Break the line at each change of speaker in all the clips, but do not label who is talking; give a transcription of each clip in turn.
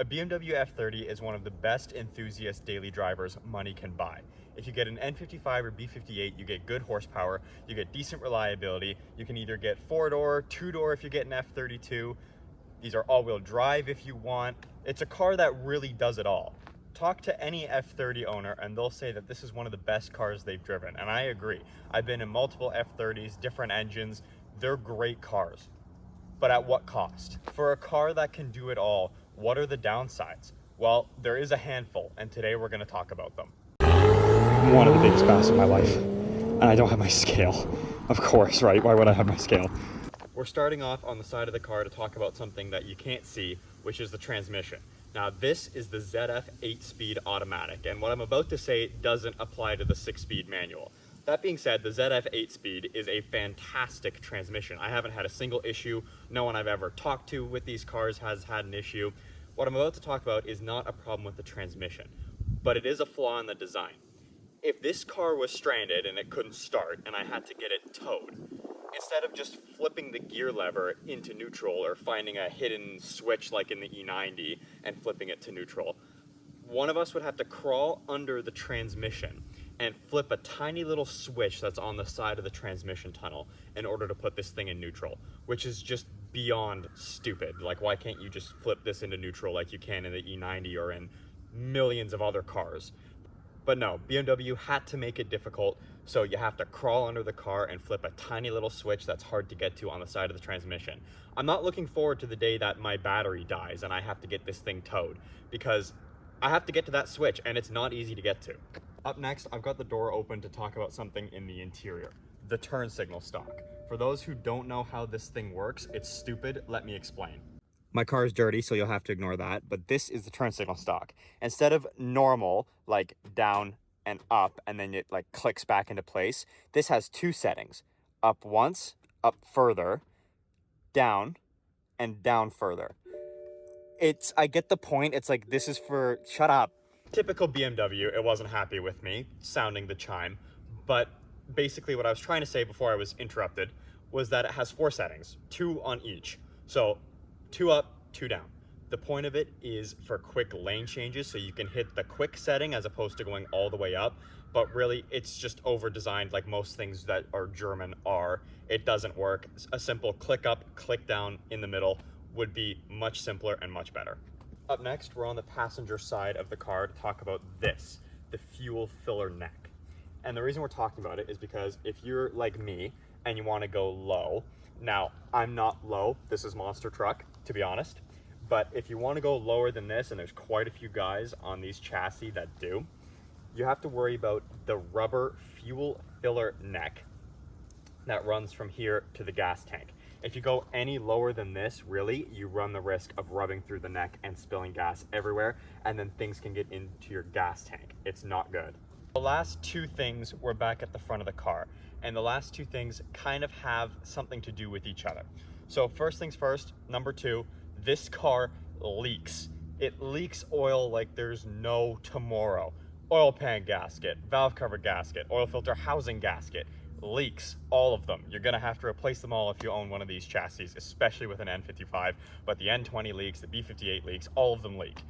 A BMW F30 is one of the best enthusiast daily drivers money can buy. If you get an N55 or B58, you get good horsepower, you get decent reliability, you can either get 4-door, 2-door if you get an F32, these are all-wheel drive if you want. It's a car that really does it all. Talk to any F30 owner and they'll say that this is one of the best cars they've driven, and I agree. I've been in multiple F30s, different engines, they're great cars. But at what cost? For a car that can do it all, what are the downsides? Well, there is a handful, and today we're going to talk about them.
One of the biggest battles of my life, and I don't have my scale. Of course, right? Why would I have my scale?
We're starting off on the side of the car to talk about something that you can't see, which is the transmission. Now, this is the ZF 8-speed automatic, and what I'm about to say doesn't apply to the 6-speed manual. That being said, the ZF 8-speed is a fantastic transmission. I haven't had a single issue. No one I've ever talked to with these cars has had an issue. What I'm about to talk about is not a problem with the transmission, but it is a flaw in the design. If this car was stranded and it couldn't start and I had to get it towed, instead of just flipping the gear lever into neutral or finding a hidden switch like in the E90 and flipping it to neutral, one of us would have to crawl under the transmission and flip a tiny little switch that's on the side of the transmission tunnel in order to put this thing in neutral, which is just beyond stupid. Like, why can't you just flip this into neutral like you can in the E90 or in millions of other cars? But no, BMW had to make it difficult, so you have to crawl under the car and flip a tiny little switch that's hard to get to on the side of the transmission. I'm not looking forward to the day that my battery dies and I have to get this thing towed, because I have to get to that switch and it's not easy to get to. Up next, I've got the door open to talk about something in the interior, the turn signal stalk. For those who don't know how this thing works, it's stupid, let me explain. My car is dirty, so you'll have to ignore that, but this is the turn signal stalk. Instead of normal, like down and up, and then it like clicks back into place, this has two settings. Up once, up further, down, and down further. I get the point, it's like, this is for, shut up. Typical BMW, it wasn't happy with me sounding the chime, but basically what I was trying to say before I was interrupted was that it has 4 settings, 2 on each. So 2 up, 2 down. The point of it is for quick lane changes, so you can hit the quick setting as opposed to going all the way up, but really it's just over-designed like most things that are German are. It doesn't work. A simple click up, click down in the middle would be much simpler and much better. Up next, we're on the passenger side of the car to talk about this, the fuel filler neck. And the reason we're talking about it is because if you're like me and you want to go low, now I'm not low, this is monster truck, to be honest, but if you want to go lower than this, and there's quite a few guys on these chassis that do, you have to worry about the rubber fuel filler neck that runs from here to the gas tank. If you go any lower than this, really, you run the risk of rubbing through the neck and spilling gas everywhere, and then things can get into your gas tank. It's not good. The last 2 things were back at the front of the car, and the last 2 things kind of have something to do with each other. So first things first, number 2, this car leaks. It leaks oil like there's no tomorrow. Oil pan gasket, valve cover gasket, oil filter housing gasket, leaks, all of them. You're gonna have to replace them all if you own one of these chassis, especially with an N55, but the N20 leaks, the B58 leaks, all of them leak.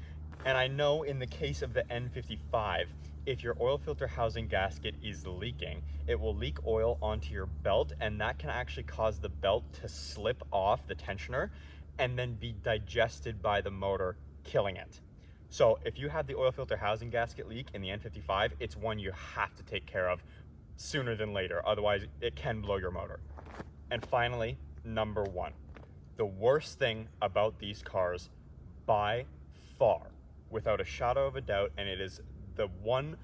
And I know in the case of the N55, if your oil filter housing gasket is leaking, it will leak oil onto your belt, and that can actually cause the belt to slip off the tensioner and then be digested by the motor, killing it. So if you have the oil filter housing gasket leak in the N55, it's one you have to take care of sooner than later, otherwise it can blow your motor. And finally, number 1, the worst thing about these cars by far, without a shadow of a doubt, and it is the one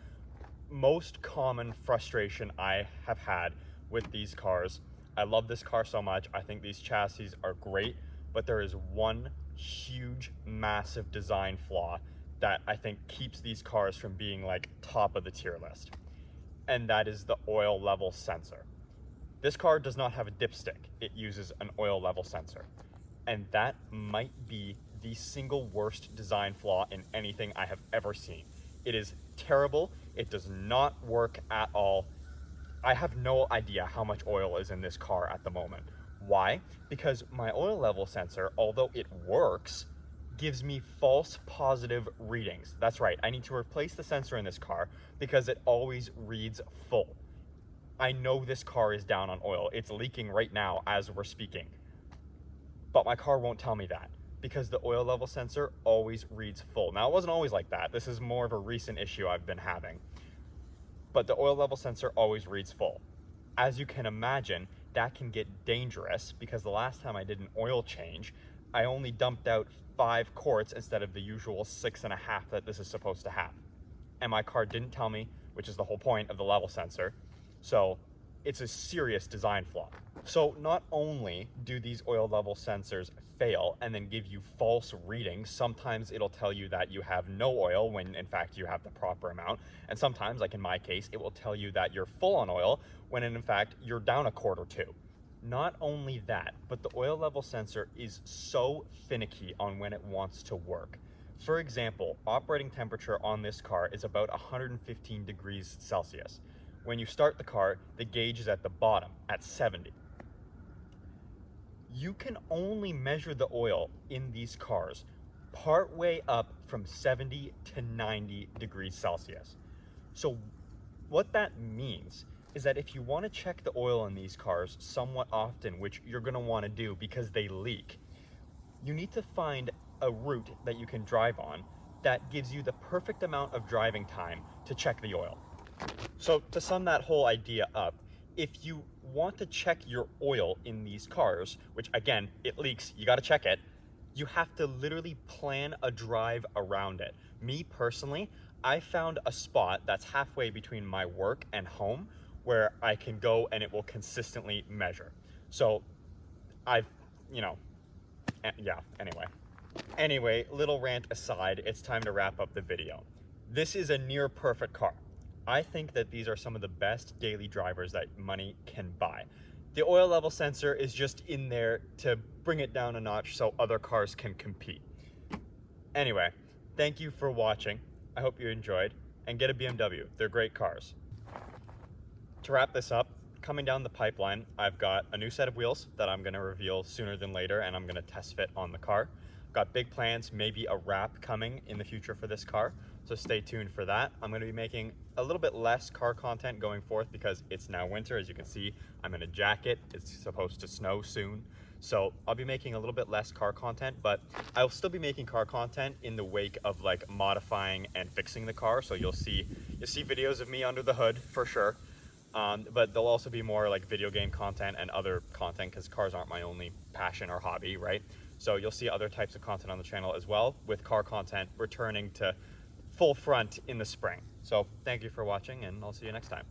most common frustration I have had with these cars. I love this car so much, I think these chassis are great, but there is one huge, massive design flaw that I think keeps these cars from being like top of the tier list. And that is the oil level sensor. This car does not have a dipstick, it uses an oil level sensor. And that might be the single worst design flaw in anything I have ever seen. It is terrible, it does not work at all. I have no idea how much oil is in this car at the moment. Why? Because my oil level sensor, although it works, gives me false positive readings. That's right, I need to replace the sensor in this car because it always reads full. I know this car is down on oil. It's leaking right now as we're speaking. But my car won't tell me that because the oil level sensor always reads full. Now, it wasn't always like that. This is more of a recent issue I've been having. But the oil level sensor always reads full. As you can imagine, that can get dangerous because the last time I did an oil change, I only dumped out 5 quarts instead of the usual 6.5 that this is supposed to have. And my car didn't tell me, which is the whole point of the level sensor. So it's a serious design flaw. So not only do these oil level sensors fail and then give you false readings, sometimes it'll tell you that you have no oil when in fact you have the proper amount. And sometimes, like in my case, it will tell you that you're full on oil when in fact you're down a quart or 2. Not only that, but the oil level sensor is so finicky on when it wants to work. For example, operating temperature on this car is about 115 degrees Celsius. When you start the car, the gauge is at the bottom, at 70. You can only measure the oil in these cars part way up from 70 to 90 degrees Celsius. So what that means is that if you want to check the oil in these cars somewhat often, which you're going to want to do because they leak, you need to find a route that you can drive on that gives you the perfect amount of driving time to check the oil. So to sum that whole idea up, if you want to check your oil in these cars, which again, it leaks, you got to check it, you have to literally plan a drive around it. Me personally, I found a spot that's halfway between my work and home where I can go and it will consistently measure. So Anyway, little rant aside, it's time to wrap up the video. This is a near perfect car. I think that these are some of the best daily drivers that money can buy. The oil level sensor is just in there to bring it down a notch so other cars can compete. Anyway, thank you for watching. I hope you enjoyed, and get a BMW. They're great cars. To wrap this up, coming down the pipeline, I've got a new set of wheels that I'm gonna reveal sooner than later, and I'm gonna test fit on the car. Got big plans, maybe a wrap coming in the future for this car, so stay tuned for that. I'm gonna be making a little bit less car content going forth because it's now winter. As you can see, I'm in a jacket. It's supposed to snow soon. So I'll be making a little bit less car content, but I'll still be making car content in the wake of like modifying and fixing the car. So you'll see videos of me under the hood for sure. But there'll also be more like video game content and other content because cars aren't my only passion or hobby, right? So you'll see other types of content on the channel as well, with car content returning to full front in the spring. So thank you for watching, and I'll see you next time.